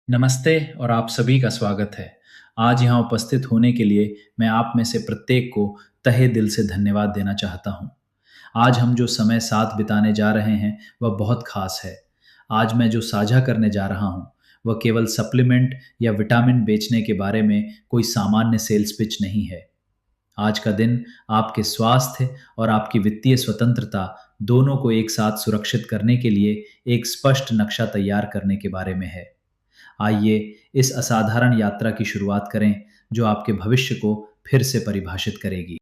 नमस्ते और आप सभी का स्वागत है। आज यहाँ उपस्थित होने के लिए मैं आप में से प्रत्येक को तहे दिल से धन्यवाद देना चाहता हूँ। आज हम जो समय साथ बिताने जा रहे हैं वह बहुत खास है। आज मैं जो साझा करने जा रहा हूँ वह केवल सप्लीमेंट या विटामिन बेचने के बारे में कोई सामान्य सेल्स पिच नहीं है। आज का दिन आपके स्वास्थ्य और आपकी वित्तीय स्वतंत्रता दोनों को एक साथ सुरक्षित करने के लिए एक स्पष्ट नक्शा तैयार करने के बारे में है। आइए इस असाधारण यात्रा की शुरुआत करें जो आपके भविष्य को फिर से परिभाषित करेगी।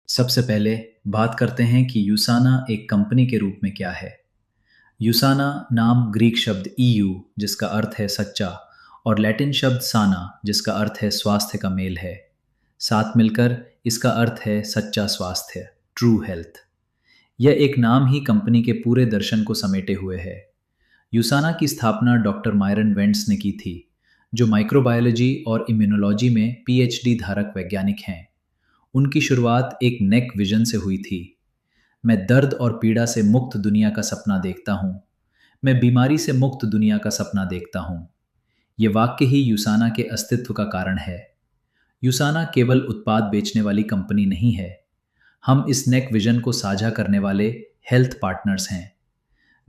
सबसे पहले बात करते हैं कि यूसाना एक कंपनी के रूप में क्या है। यूसाना नाम ग्रीक शब्द ईयू जिसका अर्थ है सच्चा और लैटिन शब्द साना जिसका अर्थ है स्वास्थ्य का मेल है। साथ मिलकर इसका अर्थ है सच्चा स्वास्थ्य, ट्रू हेल्थ। यह एक नाम ही कंपनी के पूरे दर्शन को समेटे हुए है। यूसाना की स्थापना डॉक्टर मायरन वेंट्स ने की थी, जो माइक्रोबायोलॉजी और इम्यूनोलॉजी में पीएचडी धारक वैज्ञानिक हैं। उनकी शुरुआत एक नेक विजन से हुई थी। मैं दर्द और पीड़ा से मुक्त दुनिया का सपना देखता हूँ। मैं बीमारी से मुक्त दुनिया का सपना देखता हूँ। ये वाक्य ही यूसाना के अस्तित्व का कारण है। यूसाना केवल उत्पाद बेचने वाली कंपनी नहीं है। हम इस नेक विजन को साझा करने वाले हेल्थ पार्टनर्स हैं।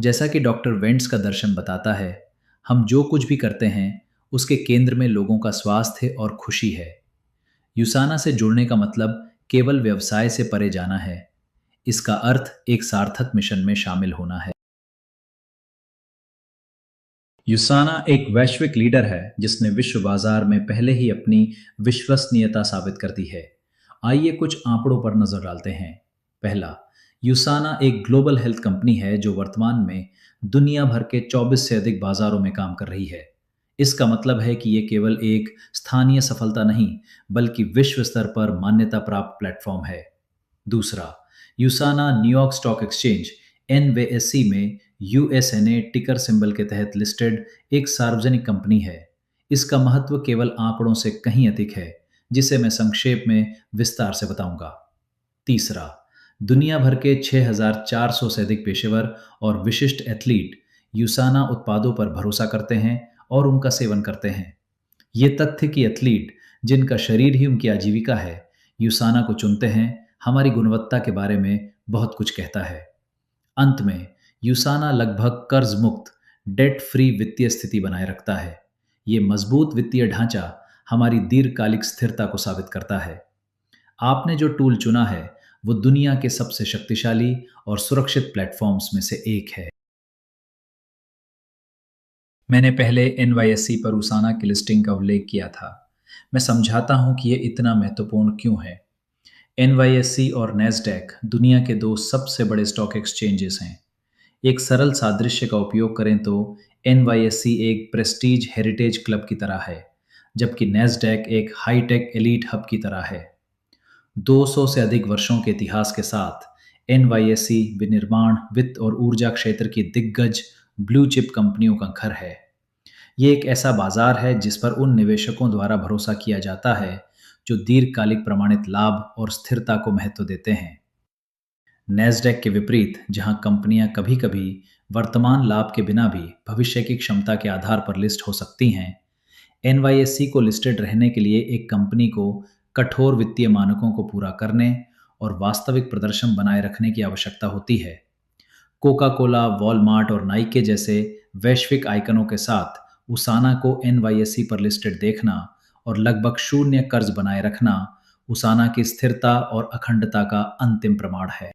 जैसा कि डॉक्टर वेंट्स का दर्शन बताता है, हम जो कुछ भी करते हैं उसके केंद्र में लोगों का स्वास्थ्य और खुशी है। यूसाना से जुड़ने का मतलब केवल व्यवसाय से परे जाना है। इसका अर्थ एक सार्थक मिशन में शामिल होना है। यूसाना एक वैश्विक लीडर है जिसने विश्व बाजार में पहले ही अपनी विश्वसनीयता साबित कर दी है। आइए कुछ आंकड़ों पर नजर डालते हैं। पहला, यूसाना एक ग्लोबल हेल्थ कंपनी है जो वर्तमान में दुनिया भर के 24 से अधिक बाजारों में काम कर रही है। इसका मतलब है कि ये केवल एक स्थानीय सफलता नहीं बल्कि विश्व स्तर पर मान्यता प्राप्त प्लेटफॉर्म है। दूसरा, यूसाना न्यूयॉर्क स्टॉक एक्सचेंज एनवेएससी में यूएसएनए टिकर सिंबल के तहत लिस्टेड एक सार्वजनिक कंपनी है। इसका महत्व केवल आंकड़ों से कहीं अधिक है, जिसे मैं संक्षेप में विस्तार से बताऊंगा। तीसरा, दुनिया भर के 6,400 से अधिक पेशेवर और विशिष्ट एथलीट यूसाना उत्पादों पर भरोसा करते हैं और उनका सेवन करते हैं। ये तथ्य कि एथलीट जिनका शरीर ही उनकी आजीविका है यूसाना को चुनते हैं, हमारी गुणवत्ता के बारे में बहुत कुछ कहता है। अंत में यूसाना लगभग कर्ज मुक्त डेट फ्री वित्तीय स्थिति बनाए रखता है। ये मजबूत वित्तीय ढांचा हमारी दीर्घकालिक स्थिरता को साबित करता है। आपने जो टूल चुना है वो दुनिया के सबसे शक्तिशाली और सुरक्षित प्लेटफॉर्म्स में से एक है। मैंने पहले एनवाईएससी पर यूसाना की लिस्टिंग का उल्लेख किया था। मैं समझाता हूं कि यह इतना महत्वपूर्ण क्यों है। एनवाईएससी और नैस्डैक दुनिया के दो सबसे बड़े स्टॉक एक्सचेंजेस हैं। एक सरल सादृश्य का उपयोग करें तो एनवाईएससी एक प्रेस्टीज हेरिटेज क्लब की तरह है, जबकि नैस्डैक एक हाईटेक एलीट हब की तरह है। 200 से अधिक वर्षों के इतिहास के साथ एनवाईएससी विनिर्माण, वित्त और ऊर्जा क्षेत्र की दिग्गज ब्लू चिप कंपनियों का घर है। ये एक ऐसा बाजार है जिस पर उन निवेशकों द्वारा भरोसा किया जाता है जो दीर्घकालिक प्रमाणित लाभ और स्थिरता को महत्व देते हैं। नैस्डैक के विपरीत, जहां कंपनियां कभी-कभी वर्तमान लाभ के बिना भी भविष्य की क्षमता के आधार पर लिस्ट हो सकती हैं, एनवाईएससी को लिस्टेड रहने के लिए एक कंपनी को कठोर वित्तीय मानकों को पूरा करने और वास्तविक प्रदर्शन बनाए रखने की आवश्यकता होती है। कोका कोला, वॉलमार्ट और नाइके जैसे वैश्विक आइकनों के साथ उसाना को एनवाईएससी पर लिस्टेड देखना और लगभग शून्य कर्ज बनाए रखना उसाना की स्थिरता और अखंडता का अंतिम प्रमाण है।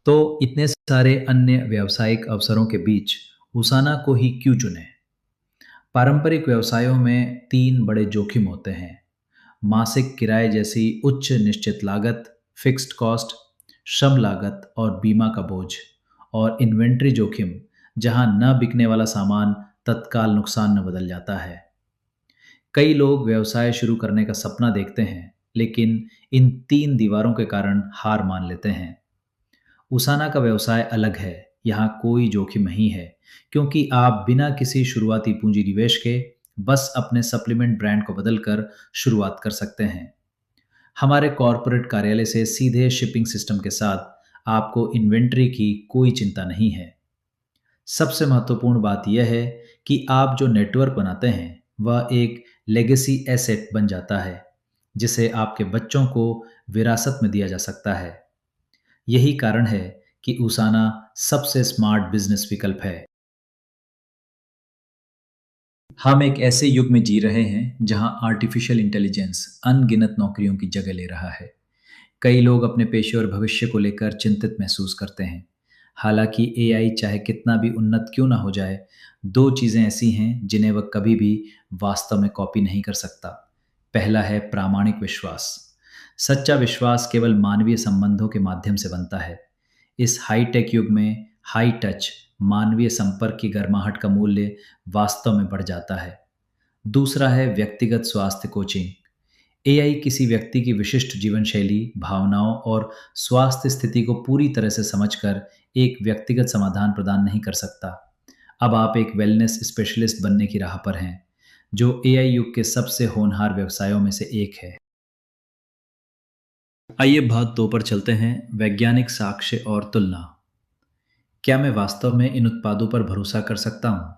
तो इतने सारे अन्य व्यावसायिक अवसरों के बीच उसाना को ही क्यों चुने? पारंपरिक व्यवसायों में तीन बड़े जोखिम होते हैं: मासिक किराए जैसी उच्च निश्चित लागत, फिक्स्ड कॉस्ट, श्रम लागत और बीमा का बोझ, और इन्वेंट्री जोखिम, जहां न बिकने वाला सामान तत्काल नुकसान में बदल जाता है। कई लोग व्यवसाय शुरू करने का सपना देखते हैं, लेकिन इन तीन दीवारों के कारण हार मान लेते हैं। उसाना का व्यवसाय अलग है। यहाँ कोई जोखिम नहीं है, क्योंकि आप बिना किसी शुरुआती पूंजी निवेश के बस अपने सप्लीमेंट ब्रांड को बदलकर शुरुआत कर सकते हैं। हमारे कॉरपोरेट कार्यालय से सीधे शिपिंग सिस्टम के साथ आपको इन्वेंट्री की कोई चिंता नहीं है। सबसे महत्वपूर्ण बात यह है कि आप जो नेटवर्क बनाते हैं वह एक लेगेसी एसेट बन जाता है जिसे आपके बच्चों को विरासत में दिया जा सकता है। यही कारण है कि उसाना सबसे स्मार्ट बिजनेस विकल्प है। हम एक ऐसे युग में जी रहे हैं जहां आर्टिफिशियल इंटेलिजेंस अनगिनत नौकरियों की जगह ले रहा है। कई लोग अपने पेशेवर भविष्य को लेकर चिंतित महसूस करते हैं। हालांकि एआई चाहे कितना भी उन्नत क्यों ना हो जाए, दो चीज़ें ऐसी हैं जिन्हें वह कभी भी वास्तव में कॉपी नहीं कर सकता। पहला है प्रामाणिक विश्वास। सच्चा विश्वास केवल मानवीय संबंधों के माध्यम से बनता है। इस हाई टेक युग में हाई टच मानवीय संपर्क की गर्माहट का मूल्य वास्तव में बढ़ जाता है। दूसरा है व्यक्तिगत स्वास्थ्य कोचिंग। एआई किसी व्यक्ति की विशिष्ट जीवन शैली, भावनाओं और स्वास्थ्य स्थिति को पूरी तरह से समझकर एक व्यक्तिगत समाधान प्रदान नहीं कर सकता। अब आप एक वेलनेस स्पेशलिस्ट बनने की राह पर हैं, जो एआई युग के सबसे होनहार व्यवसायों में से एक है। आइए भाग दो पर चलते हैं, वैज्ञानिक साक्ष्य और तुलना। क्या मैं वास्तव में इन उत्पादों पर भरोसा कर सकता हूँ?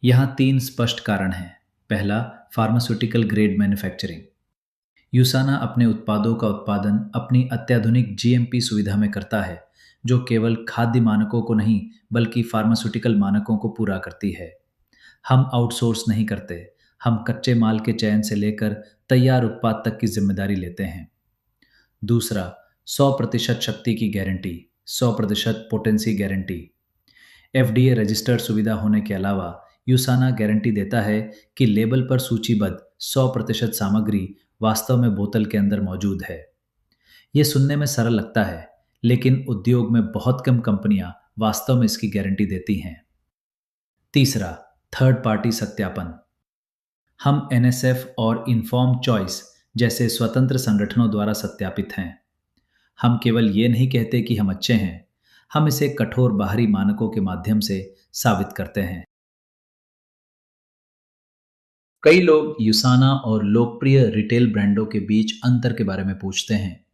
यहाँ तीन स्पष्ट कारण हैं। पहला, फार्मास्यूटिकल ग्रेड मैन्युफैक्चरिंग। यूसाना अपने उत्पादों का उत्पादन अपनी अत्याधुनिक जीएमपी सुविधा में करता है, जो केवल खाद्य मानकों को नहीं बल्कि फार्मास्यूटिकल मानकों को पूरा करती है। हम आउटसोर्स नहीं करते, हम कच्चे माल के चयन से लेकर तैयार उत्पाद तक की जिम्मेदारी लेते हैं। दूसरा, 100% शक्ति की guarantee, 100% potency guarantee. FDA registered सुविधा होने के अलावा यूसाना गारंटी देता है कि लेबल पर सूचीबद्ध 100% सामग्री वास्तव में बोतल के अंदर मौजूद है। ये सुनने में सरल लगता है, लेकिन उद्योग में बहुत कम कंपनियां वास्तव में इसकी गारंटी देती हैं। तीसरा, थर्ड पार्टी सत्यापन। हम एनएसएफ और इन्फॉर्म चॉइस जैसे स्वतंत्र संगठनों द्वारा सत्यापित हैं। हम केवल ये नहीं कहते कि हम अच्छे हैं, हम इसे कठोर बाहरी मानकों के माध्यम से साबित करते हैं। कई लोग यूसाना और लोकप्रिय रिटेल ब्रांडों के बीच अंतर के बारे में पूछते हैं।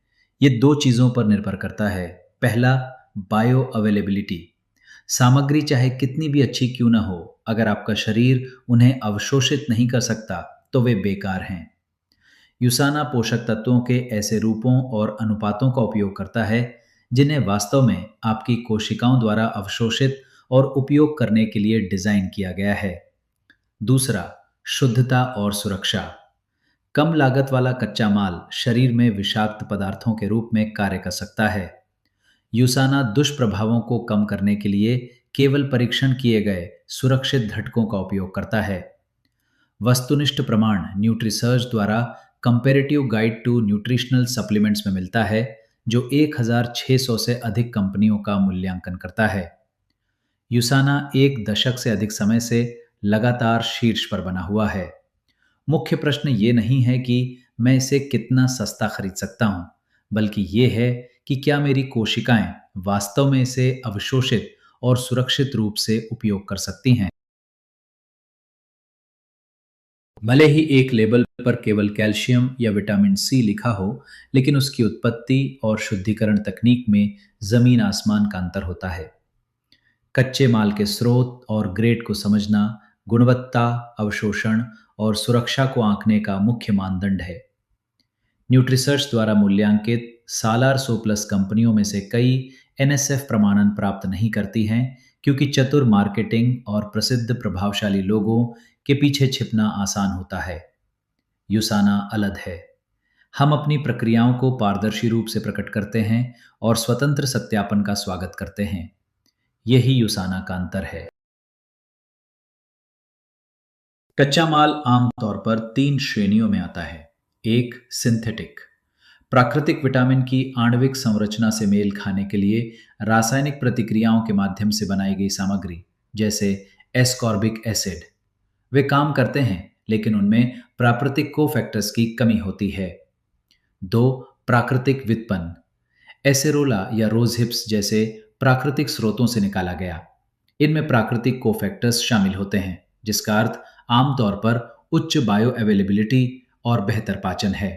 ये दो चीज़ों पर निर्भर करता है। पहला, बायो अवेलेबिलिटी। सामग्री चाहे कितनी भी अच्छी क्यों ना हो, अगर आपका शरीर उन्हें अवशोषित नहीं कर सकता तो वे बेकार हैं। यूसाना पोषक तत्वों के ऐसे रूपों और अनुपातों का उपयोग करता है जिन्हें वास्तव में आपकी कोशिकाओं द्वारा अवशोषित और उपयोग करने के लिए डिजाइन किया गया है। दूसरा, शुद्धता और सुरक्षा। कम लागत वाला कच्चा माल शरीर में विषाक्त पदार्थों के रूप में कार्य कर सकता है। यूसाना दुष्प्रभावों को कम करने के लिए केवल परीक्षण किए गए सुरक्षित घटकों का उपयोग करता है। वस्तुनिष्ठ प्रमाण न्यूट्रिसर्च द्वारा comparative guide to nutritional supplements में मिलता है, जो 1600 से अधिक कंपनियों का मूल्यांकन करता है। यूसाना एक दशक से अधिक समय से लगातार शीर्ष पर बना हुआ है। मुख्य प्रश्न ये नहीं है कि मैं इसे कितना सस्ता खरीद सकता हूं, बल्कि ये है कि क्या मेरी कोशिकाएं वास्तव में इसे अवशोषित और सुरक्षित रूप से उपयोग कर सकती हैं। भले ही एक लेबल पर केवल कैल्शियम या विटामिन सी लिखा हो, लेकिन उसकी उत्पत्ति और शुद्धिकरण तकनीक में जमीन आसमान का अंतर होता है। कच्चे माल के स्रोत और ग्रेड को समझना गुणवत्ता, अवशोषण और सुरक्षा को आंकने का मुख्य मानदंड है। न्यूट्रिसर्च द्वारा मूल्यांकित सालार सो प्लस कंपनियों में से कई एनएसएफ प्रमाणन प्राप्त नहीं करती हैं, क्योंकि चतुर मार्केटिंग और प्रसिद्ध प्रभावशाली लोगों के पीछे छिपना आसान होता है। यूसाना अलग है। हम अपनी प्रक्रियाओं को पारदर्शी रूप से प्रकट करते हैं और स्वतंत्र सत्यापन का स्वागत करते हैं। यही यूसाना का अंतर है। कच्चा माल आमतौर पर तीन श्रेणियों में आता है। एक, सिंथेटिक। प्राकृतिक विटामिन की आणविक संरचना से मेल खाने के लिए रासायनिक प्रतिक्रियाओं के माध्यम से बनाई गई सामग्री, जैसे एस्कॉर्बिक एसिड। वे काम करते हैं, लेकिन उनमें प्राकृतिक कोफैक्टर्स की कमी होती है। दो, प्राकृतिक व्युत्पन्न। एसेरोला या रोज हिप्स जैसे प्राकृतिक स्रोतों से निकाला गया। इनमें प्राकृतिक कोफैक्टर्स शामिल होते हैं, जिसका अर्थ आमतौर पर उच्च बायो अवेलेबिलिटी और बेहतर पाचन है।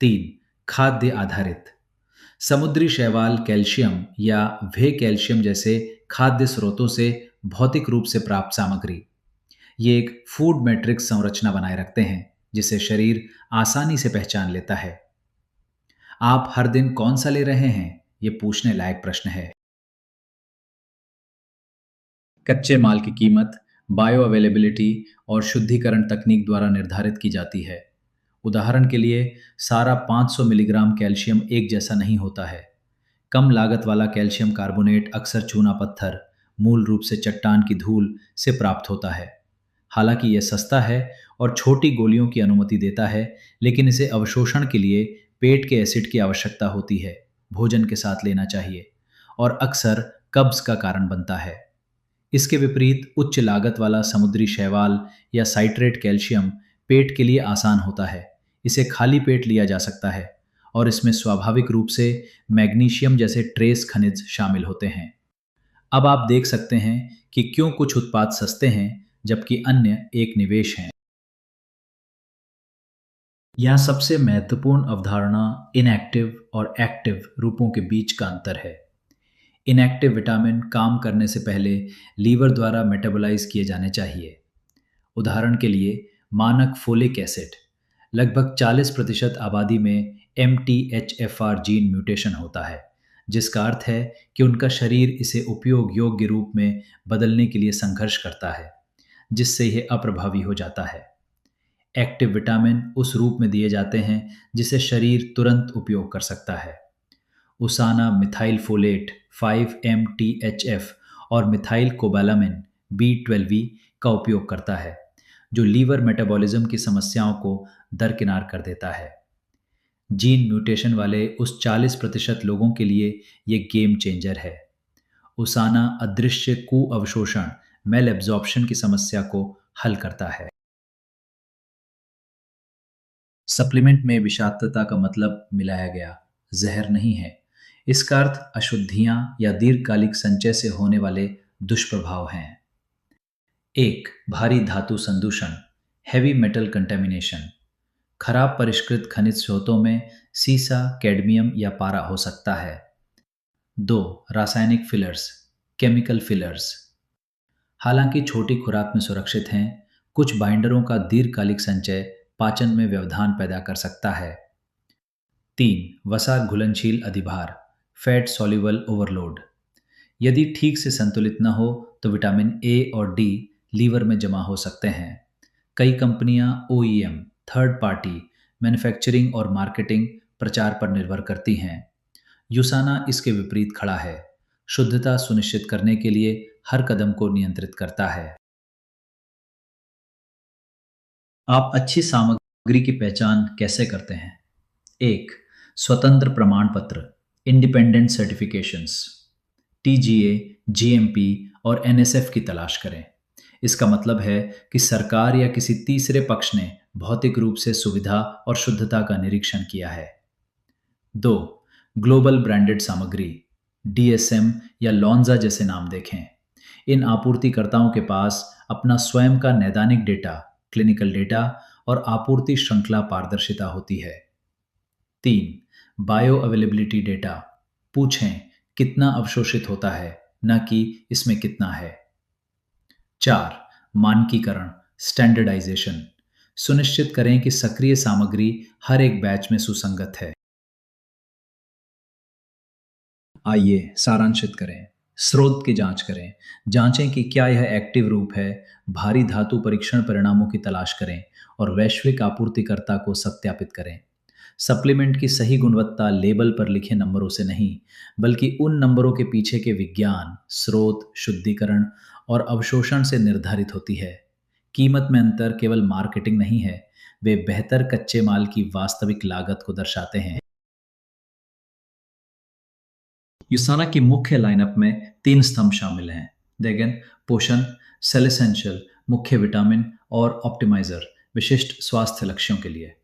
तीन, खाद्य आधारित। समुद्री शैवाल, कैल्शियम या वे कैल्शियम जैसे खाद्य स्रोतों से भौतिक रूप से प्राप्त सामग्री। ये एक फूड मैट्रिक्स संरचना बनाए रखते हैं जिसे शरीर आसानी से पहचान लेता है। आप हर दिन कौन सा ले रहे हैं, ये पूछने लायक प्रश्न है। कच्चे माल की कीमत बायो अवेलेबिलिटी और शुद्धिकरण तकनीक द्वारा निर्धारित की जाती है। उदाहरण के लिए, सारा 500 मिलीग्राम कैल्शियम एक जैसा नहीं होता है। कम लागत वाला कैल्शियम कार्बोनेट अक्सर चूना पत्थर, मूल रूप से चट्टान की धूल से प्राप्त होता है। हालांकि यह सस्ता है और छोटी गोलियों की अनुमति देता है, लेकिन इसे अवशोषण के लिए पेट के एसिड की आवश्यकता होती है। भोजन के साथ लेना चाहिए और अक्सर कब्ज का कारण बनता है। इसके विपरीत उच्च लागत वाला समुद्री शैवाल या साइट्रेट कैल्शियम पेट के लिए आसान होता है। इसे खाली पेट लिया जा सकता है और इसमें स्वाभाविक रूप से मैग्नीशियम जैसे ट्रेस खनिज शामिल होते हैं। अब आप देख सकते हैं कि क्यों कुछ उत्पाद सस्ते हैं जबकि अन्य एक निवेश हैं। यहाँ सबसे महत्वपूर्ण अवधारणा इनएक्टिव और एक्टिव रूपों के बीच का अंतर है। इनएक्टिव विटामिन काम करने से पहले लीवर द्वारा मेटाबोलाइज किए जाने चाहिए। उदाहरण के लिए, मानक फोलिक एसिड लगभग 40% आबादी में MTHFR जीन म्यूटेशन होता है, जिसका अर्थ है कि उनका शरीर इसे उपयोग योग्य रूप में बदलने के लिए संघर्ष करता है, जिससे यह अप्रभावी हो जाता है। एक्टिव विटामिन उस रूप में दिए जाते हैं जिसे शरीर तुरंत उपयोग कर सकता है। उसाना मिथाइल फोलेट 5-MTHF और मिथाइल कोबालामिन B12E का उपयोग करता है, जो लीवर मेटाबॉलिज्म की समस्याओं को दरकिनार कर देता है। जीन म्यूटेशन वाले उस 40% लोगों के लिए ये गेम चेंजर है। उसाना अदृश्य कु अवशोषण मेल एब्जॉर्प्शन की समस्या को हल करता है। सप्लीमेंट में विषाक्तता का मतलब मिलाया गया जहर नहीं है। इसका अर्थ अशुद्धियां या दीर्घकालिक संचय से होने वाले दुष्प्रभाव हैं। एक, भारी धातु संदूषण, हैवी मेटल कंटेमिनेशन। खराब परिष्कृत खनिज स्रोतों में सीसा, कैडमियम या पारा हो सकता है। दो, रासायनिक फिलर्स, केमिकल फिलर्स। हालांकि छोटी खुराक में सुरक्षित हैं, कुछ बाइंडरों का दीर्घकालिक संचय पाचन में व्यवधान पैदा कर सकता है। तीन, वसा घुलनशील अधिभार, फैट सॉल्युबल ओवरलोड। यदि ठीक से संतुलित न हो तो विटामिन ए और डी लीवर में जमा हो सकते हैं। कई कंपनियां OEM, थर्ड पार्टी मैन्युफैक्चरिंग और मार्केटिंग प्रचार पर निर्भर करती हैं। यूसाना इसके विपरीत खड़ा है, शुद्धता सुनिश्चित करने के लिए हर कदम को नियंत्रित करता है। आप अच्छी सामग्री की पहचान कैसे करते हैं? एक, स्वतंत्र प्रमाण पत्र, इंडिपेंडेंट सर्टिफिकेशंस, TGA, GMP और NSF की तलाश करें। इसका मतलब है कि सरकार या किसी तीसरे पक्ष ने भौतिक रूप से सुविधा और शुद्धता का निरीक्षण किया है। दो, ग्लोबल ब्रांडेड सामग्री, DSM या लॉन्जा जैसे नाम देखें। इन आपूर्तिकर्ताओं के पास अपना स्वयं का नैदानिक डेटा, क्लिनिकल डेटा और आपूर्ति श्रृंखला पारदर्शिता होती है। तीन, बायो अवेलेबिलिटी डेटा, पूछें कितना अवशोषित होता है, न कि इसमें कितना है। चार, मानकीकरण, स्टैंडर्डाइजेशन, सुनिश्चित करें कि सक्रिय सामग्री हर एक बैच में सुसंगत है। आइए सारांशित करें। स्रोत की जांच करें, जांचें कि क्या यह एक्टिव रूप है। भारी धातु परीक्षण परिणामों की तलाश करें और वैश्विक आपूर्तिकर्ता को सत्यापित करें। सप्लीमेंट की सही गुणवत्ता लेबल पर लिखे नंबरों से नहीं, बल्कि उन नंबरों के पीछे के विज्ञान, स्रोत, शुद्धिकरण और अवशोषण से निर्धारित होती है। कीमत में अंतर केवल मार्केटिंग नहीं है, वे बेहतर कच्चे माल की वास्तविक लागत को दर्शाते हैं। यूसाना की मुख्य लाइनअप में 3 स्तंभ शामिल हैं: देगन, पोषण, सेल एसेंशियल, मुख्य विटामिन और ऑप्टिमाइजर, विशिष्ट स्वास्थ्य लक्ष्यों के लिए।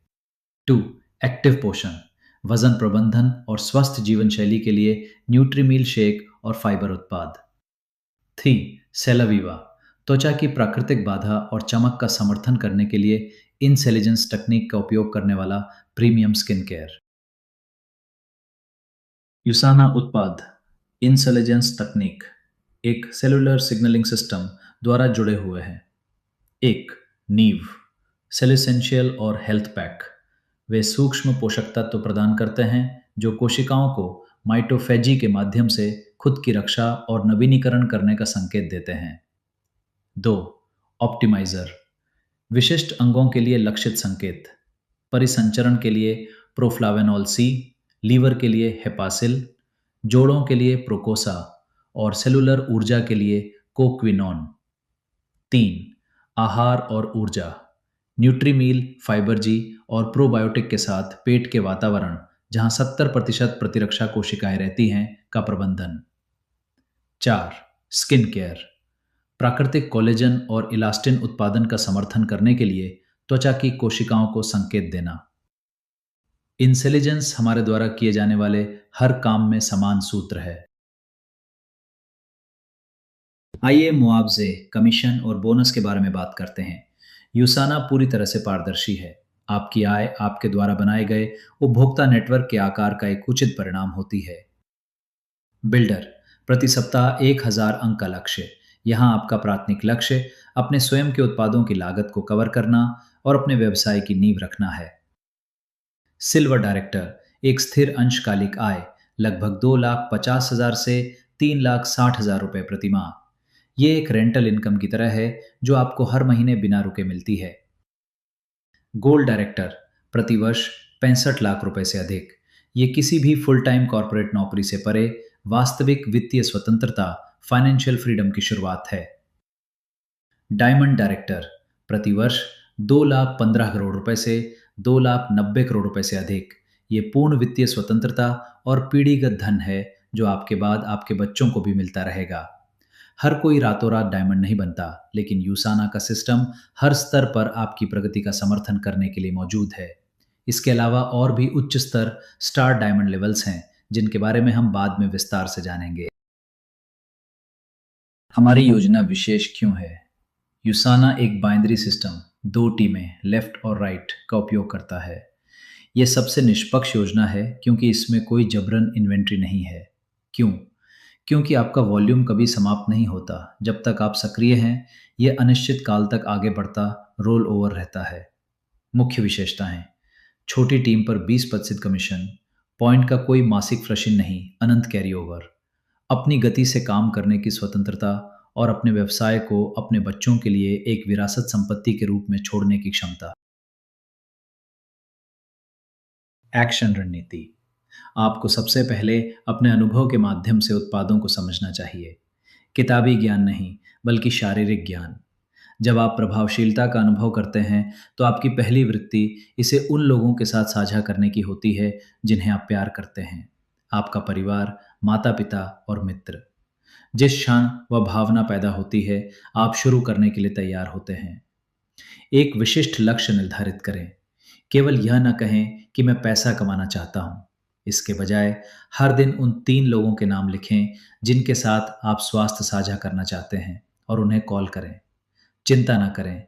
2, एक्टिव पोषण, वजन प्रबंधन और स्वस्थ जीवन शैली के लिए न्यूट्रीमील शेक और फाइबर उत्पाद। 3, सेलावीवा, त्वचा की प्राकृतिक बाधा और चमक का समर्थन करने के लिए इंसेलिजेंस तकनीक का उपयोग करने वाला प्रीमियम स्किन केयर। यूसाना उत्पाद, इंसेलिजेंस तकनीक, एक सेलुलर सिग्नलिंग सिस्टम द्वारा जुड़े हुए हैं। एक, नीव, सेल एसेंशियल और हेल्थ पैक। वे सूक्ष्म पोषक तत्व प्रदान करते हैं जो कोशिकाओं को माइटोफेजी के माध्यम से खुद की रक्षा और नवीनीकरण करने का संकेत देते हैं। दो, ऑप्टिमाइजर, विशिष्ट अंगों के लिए लक्षित संकेत। परिसंचरण के लिए प्रोफ्लावेनॉल सी, लीवर के लिए हेपासिल, जोड़ों के लिए प्रोकोसा और सेलुलर ऊर्जा के लिए कोक्विनोन। तीन, आहार और ऊर्जा, न्यूट्रीमील, फाइबर जी और प्रोबायोटिक के साथ पेट के वातावरण जहां 70% प्रतिरक्षा कोशिकाएं रहती हैं का प्रबंधन। चार, स्किन केयर, प्राकृतिक कोलेजन और इलास्टिन उत्पादन का समर्थन करने के लिए त्वचा की कोशिकाओं को संकेत देना। इंटेलिजेंस हमारे द्वारा किए जाने वाले हर काम में समान सूत्र है। आइए मुआवजे, कमीशन और बोनस के बारे में बात करते हैं। यूसाना पूरी तरह से पारदर्शी है। आपकी आय आपके द्वारा बनाए गए उपभोक्ता नेटवर्क के आकार का एक उचित परिणाम होती है। बिल्डर, प्रति सप्ताह 1000 अंक का लक्ष्य। यहाँ आपका प्राथमिक लक्ष्य अपने स्वयं के उत्पादों की लागत को कवर करना और अपने व्यवसाय की नींव रखना है। सिल्वर डायरेक्टर, एक स्थिर अंशकालिक आय लगभग 2,50,000 से 3,60,000 रुपये प्रति माह। ये एक रेंटल इनकम की तरह है जो आपको हर महीने बिना रुके मिलती है। गोल्ड डायरेक्टर, प्रतिवर्ष 65 लाख रुपए से अधिक। ये किसी भी फुल टाइम कॉर्पोरेट नौकरी से परे वास्तविक वित्तीय स्वतंत्रता, फाइनेंशियल फ्रीडम की शुरुआत है। डायमंड डायरेक्टर, प्रतिवर्ष 2,15,00,000 रुपए से 2,90,00,000 रुपए से अधिक। ये पूर्ण वित्तीय स्वतंत्रता और पीढ़ीगत धन है जो आपके बाद आपके बच्चों को भी मिलता रहेगा। हर कोई रातों रात डायमंड नहीं बनता, लेकिन यूसाना का सिस्टम हर स्तर पर आपकी प्रगति का समर्थन करने के लिए मौजूद है। इसके अलावा और भी उच्च स्तर स्टार डायमंड लेवल्स हैं जिनके बारे में हम बाद में विस्तार से जानेंगे। हमारी योजना विशेष क्यों है? यूसाना एक बाइनरी सिस्टम, दो टीमें लेफ्ट और राइट का उपयोग करता है। यह सबसे निष्पक्ष योजना है क्योंकि इसमें कोई जबरन इन्वेंट्री नहीं है। क्यों? क्योंकि आपका वॉल्यूम कभी समाप्त नहीं होता। जब तक आप सक्रिय हैं, यह अनिश्चित काल तक आगे बढ़ता रोल ओवर रहता है। मुख्य विशेषताएं: छोटी टीम पर 20% कमीशन, पॉइंट का कोई मासिक फ्लशिंग नहीं, अनंत कैरी ओवर, अपनी गति से काम करने की स्वतंत्रता और अपने व्यवसाय को अपने बच्चों के लिए एक विरासत संपत्ति के रूप में छोड़ने की क्षमता। एक्शन रणनीति: आपको सबसे पहले अपने अनुभव के माध्यम से उत्पादों को समझना चाहिए। किताबी ज्ञान नहीं, बल्कि शारीरिक ज्ञान। जब आप प्रभावशीलता का अनुभव करते हैं तो आपकी पहली वृत्ति इसे उन लोगों के साथ साझा करने की होती है जिन्हें आप प्यार करते हैं, आपका परिवार, माता पिता और मित्र। जिस क्षण वह भावना पैदा होती है, आप शुरू करने के लिए तैयार होते हैं। एक विशिष्ट लक्ष्य निर्धारित करें। केवल यह न कहें कि मैं पैसा कमाना चाहता हूं। इसके बजाय हर दिन उन 3 लोगों के नाम लिखें जिनके साथ आप स्वास्थ्य साझा करना चाहते हैं और उन्हें कॉल करें। चिंता न करें,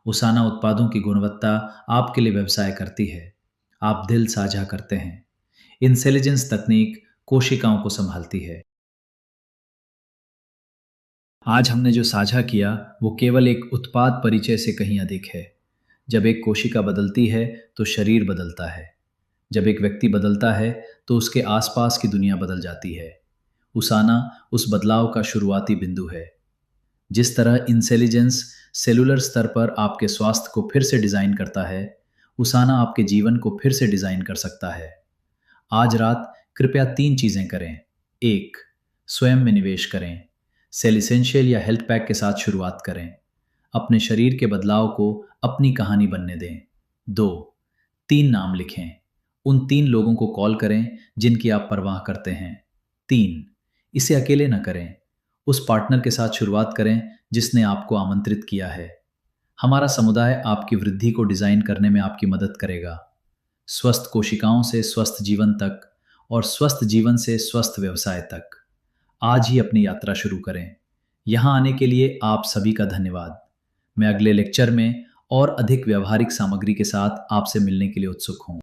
उसाना उत्पादों की गुणवत्ता आपके लिए व्यवसाय करती है। आप दिल साझा करते हैं। इंटेलिजेंस तकनीक कोशिकाओं को संभालती है। आज हमने जो साझा किया वो केवल एक उत्पाद परिचय से कहीं अधिक है। जब एक कोशिका बदलती है तो शरीर बदलता है। जब एक व्यक्ति बदलता है तो उसके आसपास की दुनिया बदल जाती है। उसाना उस बदलाव का शुरुआती बिंदु है। जिस तरह इंटेलिजेंस सेलुलर स्तर पर आपके स्वास्थ्य को फिर से डिजाइन करता है, उसाना आपके जीवन को फिर से डिजाइन कर सकता है। आज रात कृपया 3 चीजें करें। एक, स्वयं में निवेश करें। सेल एसेंशियल या हेल्थ पैक के साथ शुरुआत करें। अपने शरीर के बदलाव को अपनी कहानी बनने दें। 2, 3 नाम लिखें। उन 3 लोगों को कॉल करें जिनकी आप परवाह करते हैं। 3, इसे अकेले न करें। उस पार्टनर के साथ शुरुआत करें जिसने आपको आमंत्रित किया है। हमारा समुदाय आपकी वृद्धि को डिजाइन करने में आपकी मदद करेगा। स्वस्थ कोशिकाओं से स्वस्थ जीवन तक और स्वस्थ जीवन से स्वस्थ व्यवसाय तक। आज ही अपनी यात्रा शुरू करें। यहां आने के लिए आप सभी का धन्यवाद। मैं अगले लेक्चर में और अधिक व्यवहारिक सामग्री के साथ आपसे मिलने के लिए उत्सुक हूं।